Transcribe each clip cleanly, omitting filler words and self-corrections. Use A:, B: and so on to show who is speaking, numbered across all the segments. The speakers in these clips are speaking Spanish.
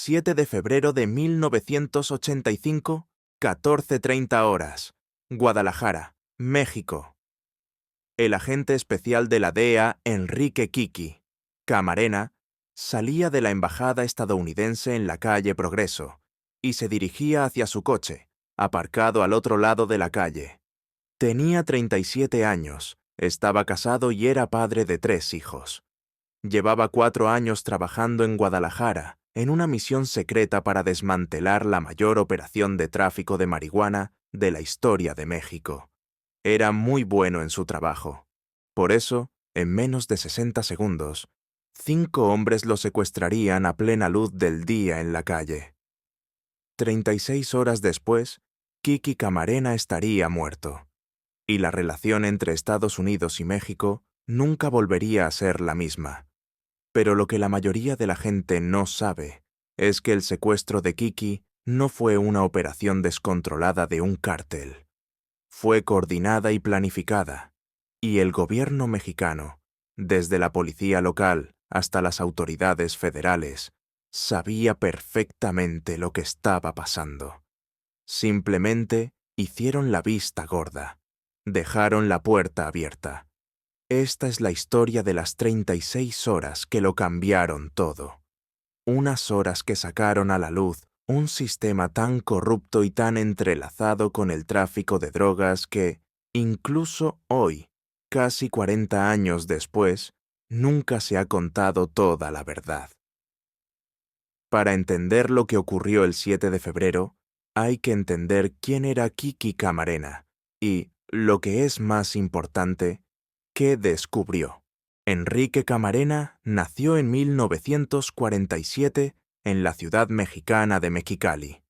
A: 7 de febrero de 1985, 14:30 horas. Guadalajara, México. El agente especial de la DEA, Enrique Kiki Camarena, salía de la embajada estadounidense en la calle Progreso y se dirigía hacia su coche, aparcado al otro lado de la calle. Tenía 37 años, estaba casado y era padre de 3 hijos. Llevaba 4 años trabajando en Guadalajara en una misión secreta para desmantelar la mayor operación de tráfico de marihuana de la historia de México. Era muy bueno en su trabajo. Por eso, en menos de 60 segundos, 5 hombres lo secuestrarían a plena luz del día en la calle. 36 horas después, Kiki Camarena estaría muerto. Y la relación entre Estados Unidos y México nunca volvería a ser la misma. Pero lo que la mayoría de la gente no sabe es que el secuestro de Kiki no fue una operación descontrolada de un cártel. Fue coordinada y planificada, y el gobierno mexicano, desde la policía local hasta las autoridades federales, sabía perfectamente lo que estaba pasando. Simplemente hicieron la vista gorda, dejaron la puerta abierta. Esta es la historia de las 36 horas que lo cambiaron todo. Unas horas que sacaron a la luz un sistema tan corrupto y tan entrelazado con el tráfico de drogas que, incluso hoy, casi 40 años después, nunca se ha contado toda la verdad. Para entender lo que ocurrió el 7 de febrero, hay que entender quién era Kiki Camarena y, lo que es más importante, ¿qué descubrió? Enrique Camarena nació en 1947 en la ciudad mexicana de Mexicali.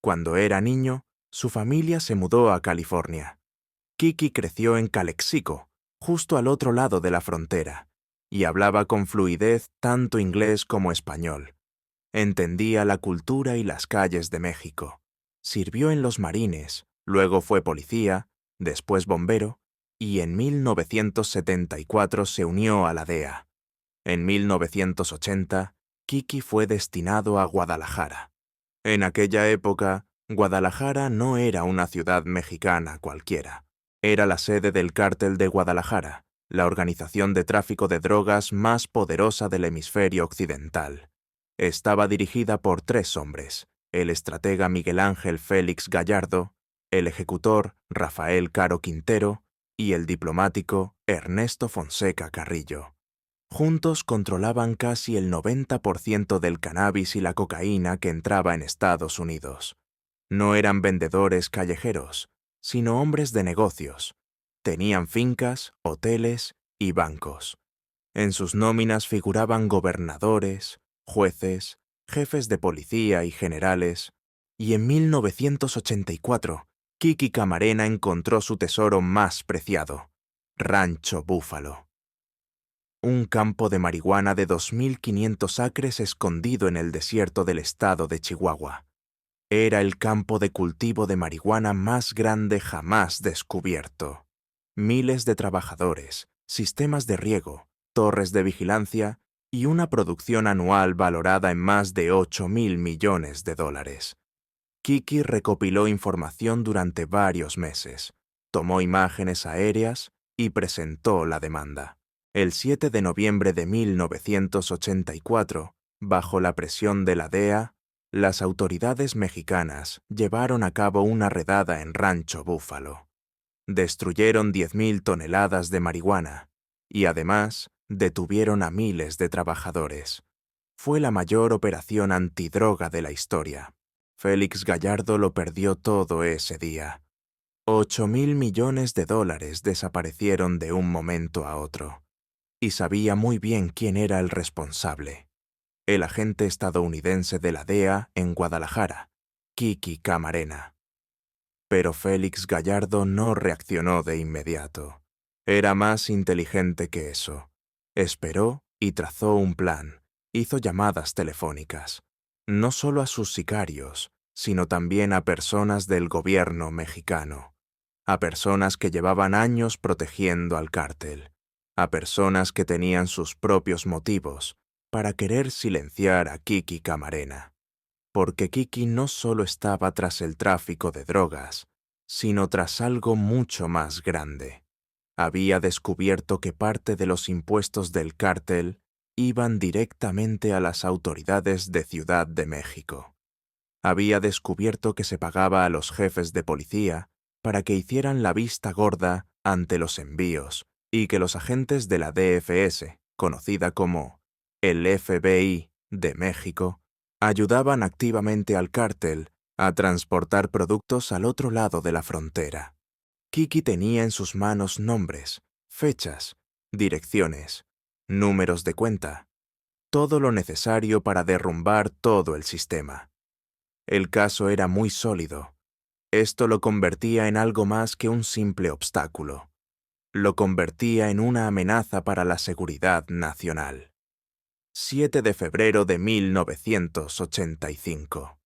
A: Cuando era niño, su familia se mudó a California. Kiki creció en Calexico, justo al otro lado de la frontera, y hablaba con fluidez tanto inglés como español. Entendía la cultura y las calles de México. Sirvió en los Marines, luego fue policía, después bombero, y en 1974 se unió a la DEA. En 1980, Kiki fue destinado a Guadalajara. En aquella época, Guadalajara no era una ciudad mexicana cualquiera. Era la sede del Cártel de Guadalajara, la organización de tráfico de drogas más poderosa del hemisferio occidental. Estaba dirigida por 3 hombres: el estratega Miguel Ángel Félix Gallardo, el ejecutor Rafael Caro Quintero y el diplomático Ernesto Fonseca Carrillo. Juntos controlaban casi el 90% del cannabis y la cocaína que entraba en Estados Unidos. No eran vendedores callejeros, sino hombres de negocios. Tenían fincas, hoteles y bancos. En sus nóminas figuraban gobernadores, jueces, jefes de policía y generales, y en 1984, Kiki Camarena encontró su tesoro más preciado: Rancho Búfalo. Un campo de marihuana de 2.500 acres escondido en el desierto del estado de Chihuahua. Era el campo de cultivo de marihuana más grande jamás descubierto. Miles de trabajadores, sistemas de riego, torres de vigilancia y una producción anual valorada en más de $8.000 millones. Kiki recopiló información durante varios meses, tomó imágenes aéreas y presentó la demanda. El 7 de noviembre de 1984, bajo la presión de la DEA, las autoridades mexicanas llevaron a cabo una redada en Rancho Búfalo. Destruyeron 10.000 toneladas de marihuana y además detuvieron a miles de trabajadores. Fue la mayor operación antidroga de la historia. Félix Gallardo lo perdió todo ese día. $8.000 millones desaparecieron de un momento a otro. Y sabía muy bien quién era el responsable: el agente estadounidense de la DEA en Guadalajara, Kiki Camarena. Pero Félix Gallardo no reaccionó de inmediato. Era más inteligente que eso. Esperó y trazó un plan. Hizo llamadas telefónicas, no solo a sus sicarios, sino también a personas del gobierno mexicano, a personas que llevaban años protegiendo al cártel, a personas que tenían sus propios motivos para querer silenciar a Kiki Camarena. porque Kiki no solo estaba tras el tráfico de drogas, sino tras algo mucho más grande. Había descubierto que parte de los impuestos del cártel iban directamente a las autoridades de Ciudad de México. Había descubierto que se pagaba a los jefes de policía para que hicieran la vista gorda ante los envíos y que los agentes de la DFS, conocida como el FBI de México, ayudaban activamente al cártel a transportar productos al otro lado de la frontera. Kiki tenía en sus manos nombres, fechas, direcciones, números de cuenta, todo lo necesario para derrumbar todo el sistema. El caso era muy sólido. Esto lo convertía en algo más que un simple obstáculo. Lo convertía en una amenaza para la seguridad nacional. 7 de febrero de 1985.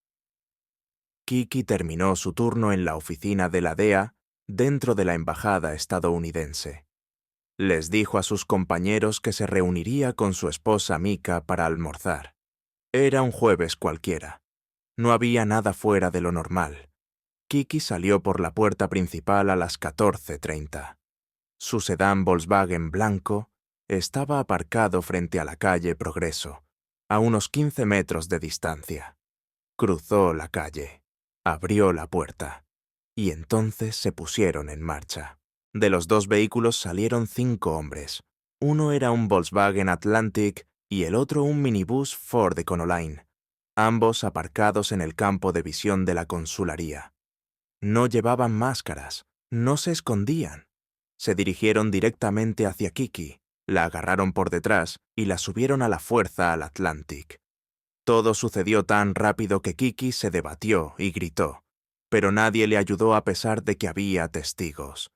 A: Kiki terminó su turno en la oficina de la DEA dentro de la embajada estadounidense. Les dijo a sus compañeros que se reuniría con su esposa Mika para almorzar. Era un jueves cualquiera. No había nada fuera de lo normal. Kiki salió por la puerta principal a las 14:30. Su sedán Volkswagen blanco estaba aparcado frente a la calle Progreso, a unos 15 metros de distancia. Cruzó la calle, abrió la puerta, y entonces se pusieron en marcha. De los dos vehículos salieron 5 hombres. Uno era un Volkswagen Atlantic y el otro un minibús Ford Econoline, ambos aparcados en el campo de visión de la consularía. No llevaban máscaras, no se escondían. Se dirigieron directamente hacia Kiki, la agarraron por detrás y la subieron a la fuerza al Atlantic. Todo sucedió tan rápido que Kiki se debatió y gritó, pero nadie le ayudó a pesar de que había testigos.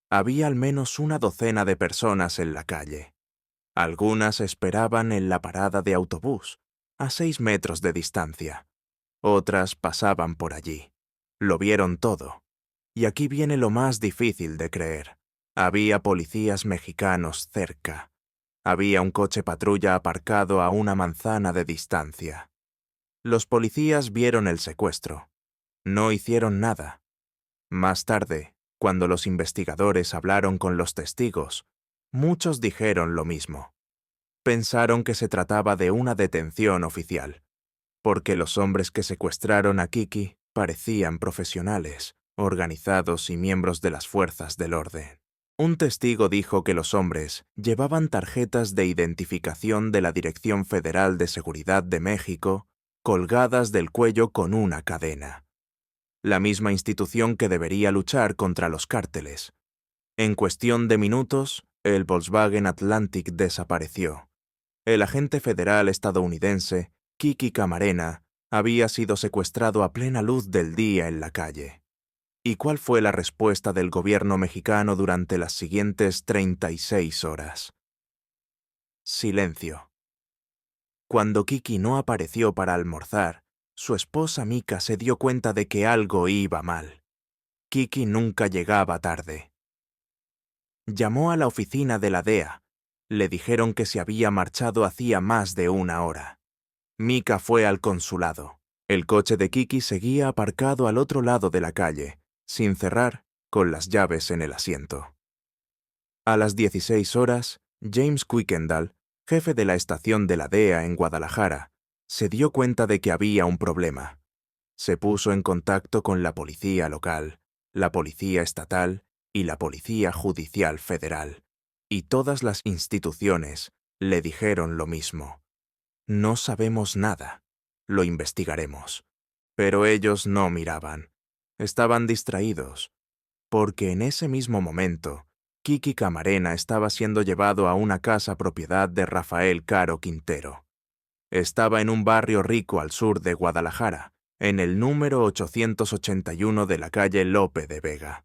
A: Había al menos una docena de personas en la calle. Algunas esperaban en la parada de autobús, a 6 metros de distancia. Otras pasaban por allí. Lo vieron todo. Y aquí viene lo más difícil de creer. Había policías mexicanos cerca. Había un coche patrulla aparcado a una manzana de distancia. Los policías vieron el secuestro. No hicieron nada. Más tarde, cuando los investigadores hablaron con los testigos, muchos dijeron lo mismo. Pensaron que se trataba de una detención oficial, porque los hombres que secuestraron a Kiki parecían profesionales, organizados y miembros de las fuerzas del orden. Un testigo dijo que los hombres llevaban tarjetas de identificación de la Dirección Federal de Seguridad de México colgadas del cuello con una cadena. La misma institución que debería luchar contra los cárteles. En cuestión de minutos, el Volkswagen Atlantic desapareció. El agente federal estadounidense, Kiki Camarena, había sido secuestrado a plena luz del día en la calle. ¿Y cuál fue la respuesta del gobierno mexicano durante las siguientes 36 horas? Silencio. Cuando Kiki no apareció para almorzar, su esposa Mika se dio cuenta de que algo iba mal. Kiki nunca llegaba tarde. Llamó a la oficina de la DEA. Le dijeron que se había marchado hacía más de 1 hora. Mika fue al consulado. El coche de Kiki seguía aparcado al otro lado de la calle, sin cerrar, con las llaves en el asiento. A las 16 horas, James Kuykendall, jefe de la estación de la DEA en Guadalajara, se dio cuenta de que había un problema. Se puso en contacto con la policía local, la policía estatal y la policía judicial federal, y todas las instituciones le dijeron lo mismo. No sabemos nada, lo investigaremos. Pero ellos no miraban. Estaban distraídos, porque en ese mismo momento, Kiki Camarena estaba siendo llevado a una casa propiedad de Rafael Caro Quintero. Estaba en un barrio rico al sur de Guadalajara, en el número 881 de la calle Lope de Vega.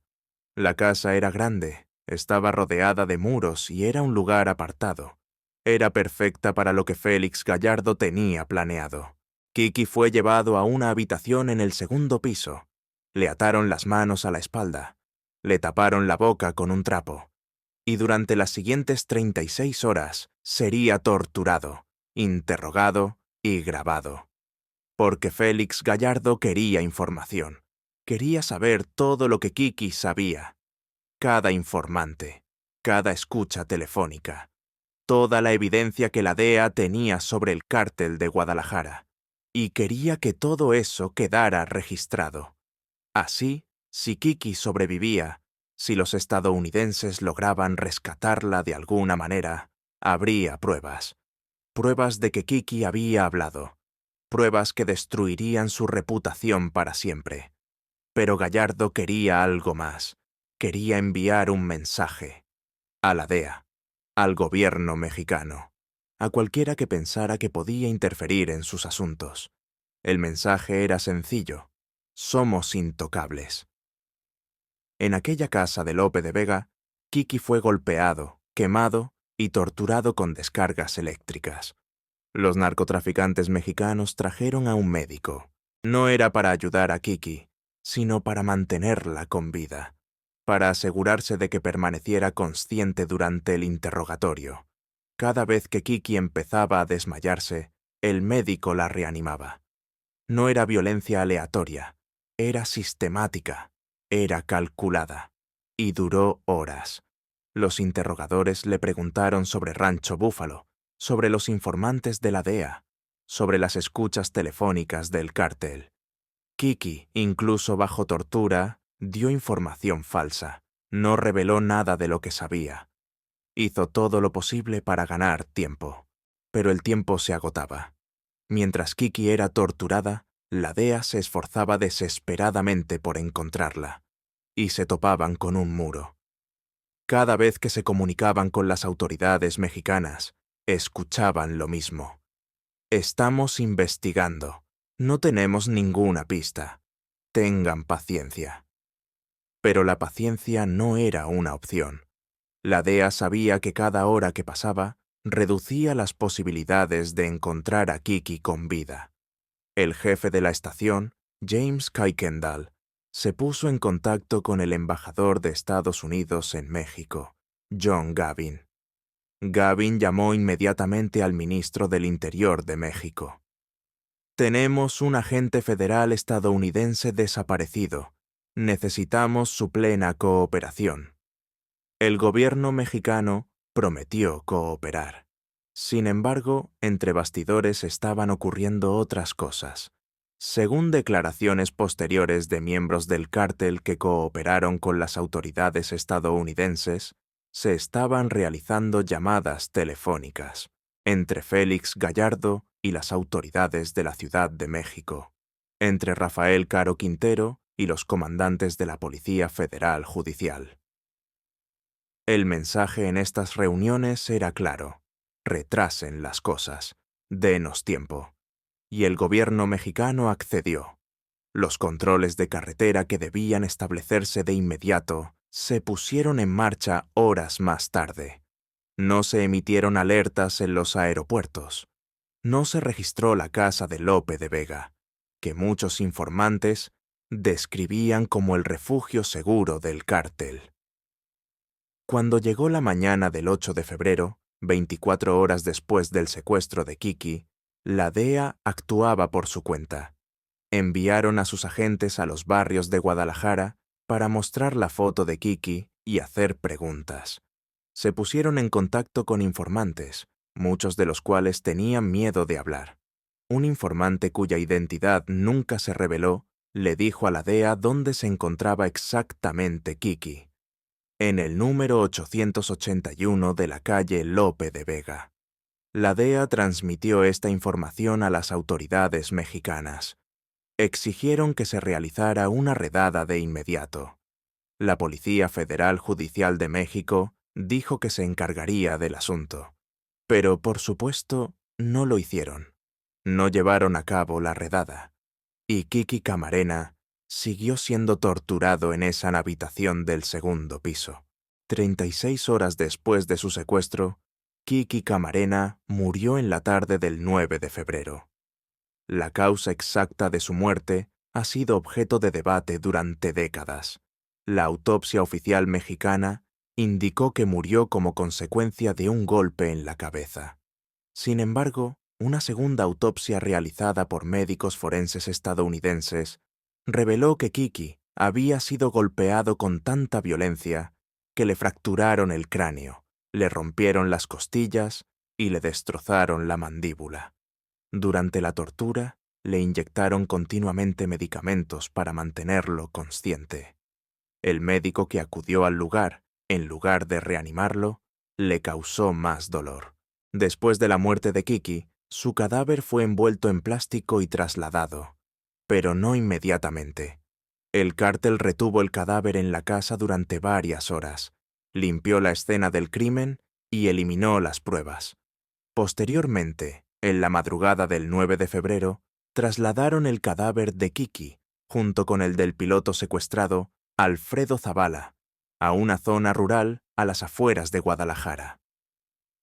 A: La casa era grande, estaba rodeada de muros y era un lugar apartado. Era perfecta para lo que Félix Gallardo tenía planeado. Kiki fue llevado a una habitación en el 2.º piso. Le ataron las manos a la espalda. Le taparon la boca con un trapo. Y durante las siguientes 36 horas sería torturado, interrogado y grabado. porque Félix Gallardo quería información. Quería saber todo lo que Kiki sabía. Cada informante, cada escucha telefónica, toda la evidencia que la DEA tenía sobre el cártel de Guadalajara. Y quería que todo eso quedara registrado. Así, si Kiki sobrevivía, si los estadounidenses lograban rescatarla de alguna manera, habría pruebas. Pruebas de que Kiki había hablado. Pruebas que destruirían su reputación para siempre. Pero Gallardo quería algo más. Quería enviar un mensaje. A la DEA. Al gobierno mexicano. A cualquiera que pensara que podía interferir en sus asuntos. El mensaje era sencillo. Somos intocables. En aquella casa de Lope de Vega, Kiki fue golpeado, quemado y torturado con descargas eléctricas. Los narcotraficantes mexicanos trajeron a un médico. No era para ayudar a Kiki, sino para mantenerla con vida, para asegurarse de que permaneciera consciente durante el interrogatorio. Cada vez que Kiki empezaba a desmayarse, el médico la reanimaba. No era violencia aleatoria, era sistemática, era calculada, y duró horas. Los interrogadores le preguntaron sobre Rancho Búfalo, sobre los informantes de la DEA, sobre las escuchas telefónicas del cártel. Kiki, incluso bajo tortura, dio información falsa. No reveló nada de lo que sabía. Hizo todo lo posible para ganar tiempo. Pero el tiempo se agotaba. Mientras Kiki era torturada, la DEA se esforzaba desesperadamente por encontrarla. Y se topaban con un muro. Cada vez que se comunicaban con las autoridades mexicanas, escuchaban lo mismo. Estamos investigando. No tenemos ninguna pista. Tengan paciencia. Pero la paciencia no era una opción. La DEA sabía que cada hora que pasaba reducía las posibilidades de encontrar a Kiki con vida. El jefe de la estación, James Kuykendall, se puso en contacto con el embajador de Estados Unidos en México, John Gavin. Gavin llamó inmediatamente al ministro del Interior de México. Tenemos un agente federal estadounidense desaparecido. Necesitamos su plena cooperación. El gobierno mexicano prometió cooperar. Sin embargo, entre bastidores estaban ocurriendo otras cosas. Según declaraciones posteriores de miembros del cártel que cooperaron con las autoridades estadounidenses, se estaban realizando llamadas telefónicas entre Félix Gallardo y las autoridades de la Ciudad de México, entre Rafael Caro Quintero y los comandantes de la Policía Federal Judicial. El mensaje en estas reuniones era claro: retrasen las cosas, denos tiempo. Y el gobierno mexicano accedió. Los controles de carretera que debían establecerse de inmediato se pusieron en marcha horas más tarde. No se emitieron alertas en los aeropuertos. No se registró la casa de Lope de Vega, que muchos informantes describían como el refugio seguro del cártel. Cuando llegó la mañana del 8 de febrero, 24 horas después del secuestro de Kiki, la DEA actuaba por su cuenta. Enviaron a sus agentes a los barrios de Guadalajara para mostrar la foto de Kiki y hacer preguntas. Se pusieron en contacto con informantes, muchos de los cuales tenían miedo de hablar. Un informante cuya identidad nunca se reveló le dijo a la DEA dónde se encontraba exactamente Kiki: en el número 881 de la calle Lope de Vega. La DEA transmitió esta información a las autoridades mexicanas. Exigieron que se realizara una redada de inmediato. La Policía Federal Judicial de México dijo que se encargaría del asunto. Pero, por supuesto, no lo hicieron. No llevaron a cabo la redada. Y Kiki Camarena siguió siendo torturado en esa habitación del segundo piso. 36 horas después de su secuestro, Kiki Camarena murió en la tarde del 9 de febrero. La causa exacta de su muerte ha sido objeto de debate durante décadas. La autopsia oficial mexicana indicó que murió como consecuencia de un golpe en la cabeza. Sin embargo, una segunda autopsia realizada por médicos forenses estadounidenses reveló que Kiki había sido golpeado con tanta violencia que le fracturaron el cráneo, le rompieron las costillas y le destrozaron la mandíbula. Durante la tortura, le inyectaron continuamente medicamentos para mantenerlo consciente. El médico que acudió al lugar, en lugar de reanimarlo, le causó más dolor. Después de la muerte de Kiki, su cadáver fue envuelto en plástico y trasladado, pero no inmediatamente. El cártel retuvo el cadáver en la casa durante varias horas, limpió la escena del crimen y eliminó las pruebas. Posteriormente, en la madrugada del 9 de febrero, trasladaron el cadáver de Kiki, junto con el del piloto secuestrado, Alfredo Zavala, a una zona rural a las afueras de Guadalajara.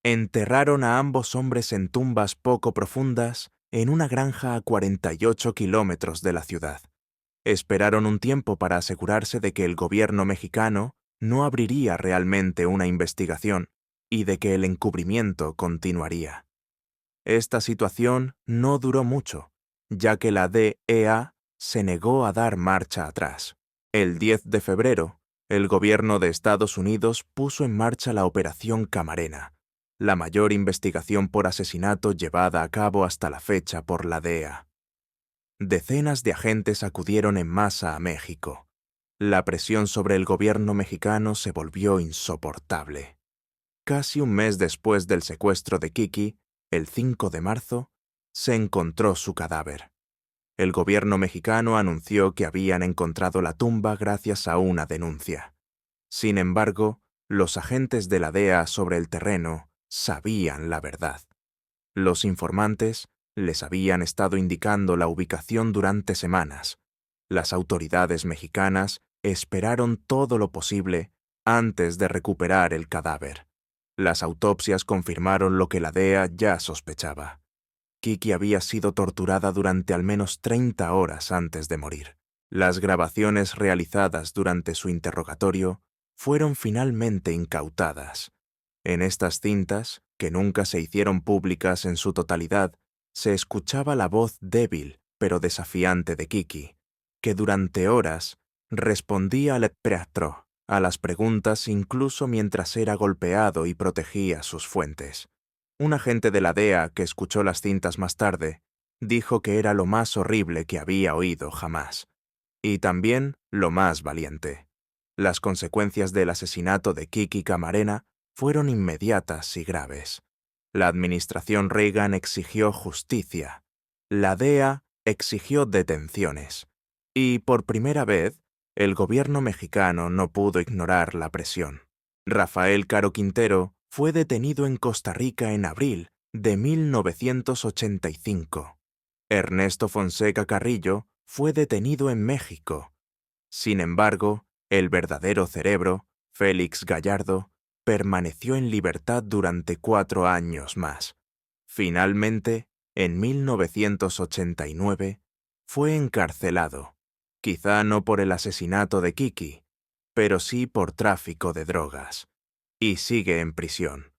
A: Enterraron a ambos hombres en tumbas poco profundas en una granja a 48 kilómetros de la ciudad. Esperaron un tiempo para asegurarse de que el gobierno mexicano no abriría realmente una investigación y de que el encubrimiento continuaría. Esta situación no duró mucho, ya que la DEA se negó a dar marcha atrás. El 10 de febrero, el gobierno de Estados Unidos puso en marcha la Operación Camarena, la mayor investigación por asesinato llevada a cabo hasta la fecha por la DEA. Decenas de agentes acudieron en masa a México. La presión sobre el gobierno mexicano se volvió insoportable. Casi un mes después del secuestro de Kiki, el 5 de marzo, se encontró su cadáver. El gobierno mexicano anunció que habían encontrado la tumba gracias a una denuncia. Sin embargo, los agentes de la DEA sobre el terreno sabían la verdad. Los informantes les habían estado indicando la ubicación durante semanas. Las autoridades mexicanas esperaron todo lo posible antes de recuperar el cadáver. Las autopsias confirmaron lo que la DEA ya sospechaba. Kiki había sido torturada durante al menos 30 horas antes de morir. Las grabaciones realizadas durante su interrogatorio fueron finalmente incautadas. En estas cintas, que nunca se hicieron públicas en su totalidad, se escuchaba la voz débil pero desafiante de Kiki, que durante horas respondía al preatro a las preguntas incluso mientras era golpeado y protegía sus fuentes. Un agente de la DEA que escuchó las cintas más tarde dijo que era lo más horrible que había oído jamás, y también lo más valiente. Las consecuencias del asesinato de Kiki Camarena fueron inmediatas y graves. La administración Reagan exigió justicia. La DEA exigió detenciones. Y, por primera vez, el gobierno mexicano no pudo ignorar la presión. Rafael Caro Quintero fue detenido en Costa Rica en abril de 1985. Ernesto Fonseca Carrillo fue detenido en México. Sin embargo, el verdadero cerebro, Félix Gallardo, permaneció en libertad durante 4 años más. Finalmente, en 1989, fue encarcelado, quizá no por el asesinato de Kiki, pero sí por tráfico de drogas, y sigue en prisión.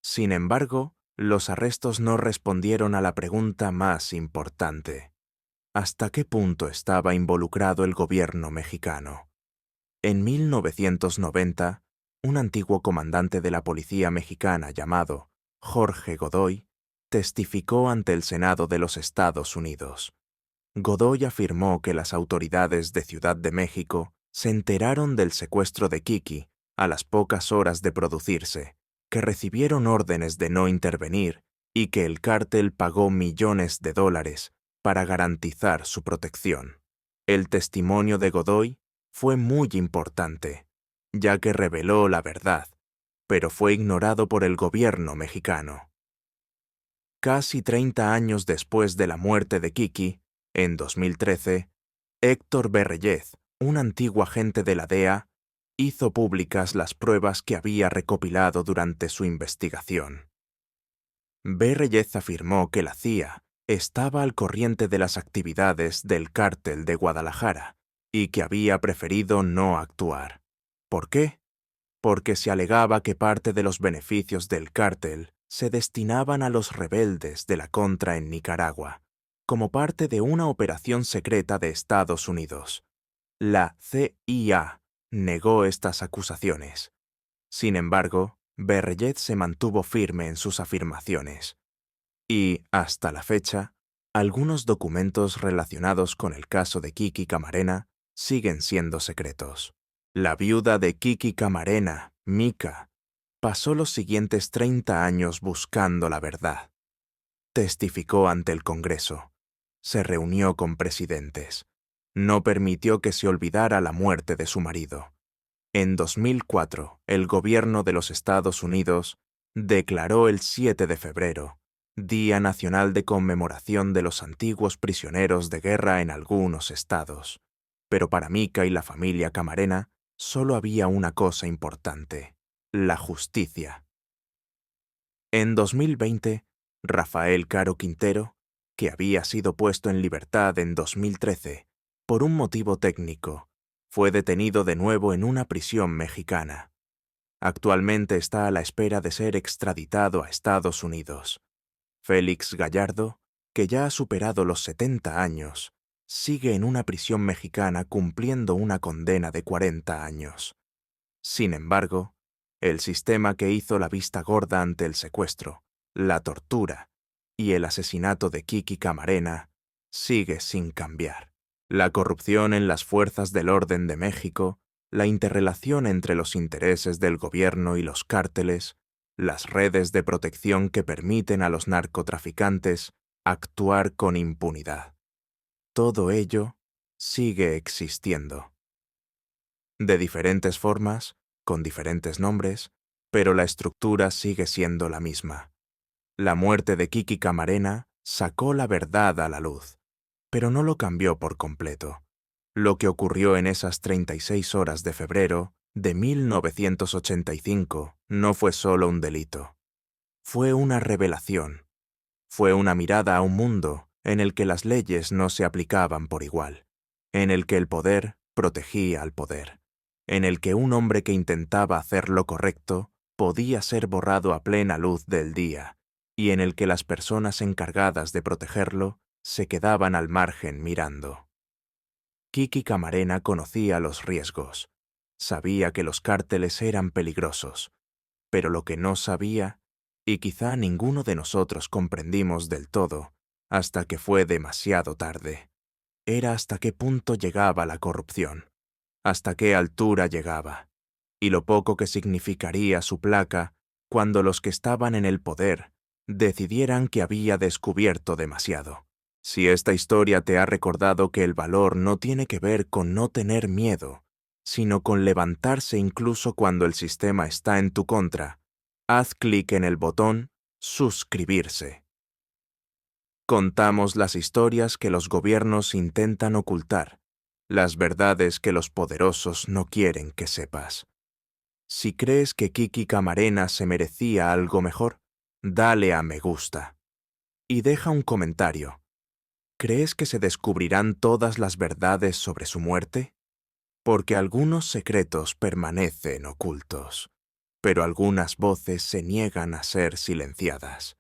A: Sin embargo, los arrestos no respondieron a la pregunta más importante: ¿hasta qué punto estaba involucrado el gobierno mexicano? En 1990, un antiguo comandante de la policía mexicana llamado Jorge Godoy testificó ante el Senado de los Estados Unidos. Godoy afirmó que las autoridades de Ciudad de México se enteraron del secuestro de Kiki a las pocas horas de producirse, que recibieron órdenes de no intervenir y que el cártel pagó millones de dólares para garantizar su protección. El testimonio de Godoy fue muy importante, ya que reveló la verdad, pero fue ignorado por el gobierno mexicano. Casi 30 años después de la muerte de Kiki, en 2013, Héctor Berreyez, un antiguo agente de la DEA, hizo públicas las pruebas que había recopilado durante su investigación. Berreyez afirmó que la CIA estaba al corriente de las actividades del cártel de Guadalajara y que había preferido no actuar. ¿Por qué? Porque se alegaba que parte de los beneficios del cártel se destinaban a los rebeldes de la Contra en Nicaragua, como parte de una operación secreta de Estados Unidos. La CIA negó estas acusaciones. Sin embargo, Berreyet se mantuvo firme en sus afirmaciones. Y, hasta la fecha, algunos documentos relacionados con el caso de Kiki Camarena siguen siendo secretos. La viuda de Kiki Camarena, Mica, pasó los siguientes 30 años buscando la verdad. Testificó ante el Congreso. Se reunió con presidentes. No permitió que se olvidara la muerte de su marido. En 2004, el gobierno de los Estados Unidos declaró el 7 de febrero Día Nacional de Conmemoración de los Antiguos Prisioneros de Guerra en algunos estados. Pero para Mica y la familia Camarena solo había una cosa importante: la justicia. En 2020, Rafael Caro Quintero, que había sido puesto en libertad en 2013 por un motivo técnico, fue detenido de nuevo en una prisión mexicana. Actualmente está a la espera de ser extraditado a Estados Unidos. Félix Gallardo, que ya ha superado los 70 años, sigue en una prisión mexicana cumpliendo una condena de 40 años. Sin embargo, el sistema que hizo la vista gorda ante el secuestro, la tortura y el asesinato de Kiki Camarena sigue sin cambiar. La corrupción en las fuerzas del orden de México, la interrelación entre los intereses del gobierno y los cárteles, las redes de protección que permiten a los narcotraficantes actuar con impunidad. Todo ello sigue existiendo. De diferentes formas, con diferentes nombres, pero la estructura sigue siendo la misma. La muerte de Kiki Camarena sacó la verdad a la luz, pero no lo cambió por completo. Lo que ocurrió en esas 36 horas de febrero de 1985 no fue solo un delito. Fue una revelación. Fue una mirada a un mundo en el que las leyes no se aplicaban por igual, en el que el poder protegía al poder, en el que un hombre que intentaba hacer lo correcto podía ser borrado a plena luz del día, y en el que las personas encargadas de protegerlo se quedaban al margen mirando. Kiki Camarena conocía los riesgos. Sabía que los cárteles eran peligrosos, pero lo que no sabía, y quizá ninguno de nosotros comprendimos del todo, hasta que fue demasiado tarde, era hasta qué punto llegaba la corrupción, hasta qué altura llegaba, y lo poco que significaría su placa cuando los que estaban en el poder decidieran que había descubierto demasiado. Si esta historia te ha recordado que el valor no tiene que ver con no tener miedo, sino con levantarse incluso cuando el sistema está en tu contra, haz clic en el botón suscribirse. Contamos las historias que los gobiernos intentan ocultar, las verdades que los poderosos no quieren que sepas. Si crees que Kiki Camarena se merecía algo mejor, dale a me gusta. Y deja un comentario. ¿Crees que se descubrirán todas las verdades sobre su muerte? Porque algunos secretos permanecen ocultos, pero algunas voces se niegan a ser silenciadas.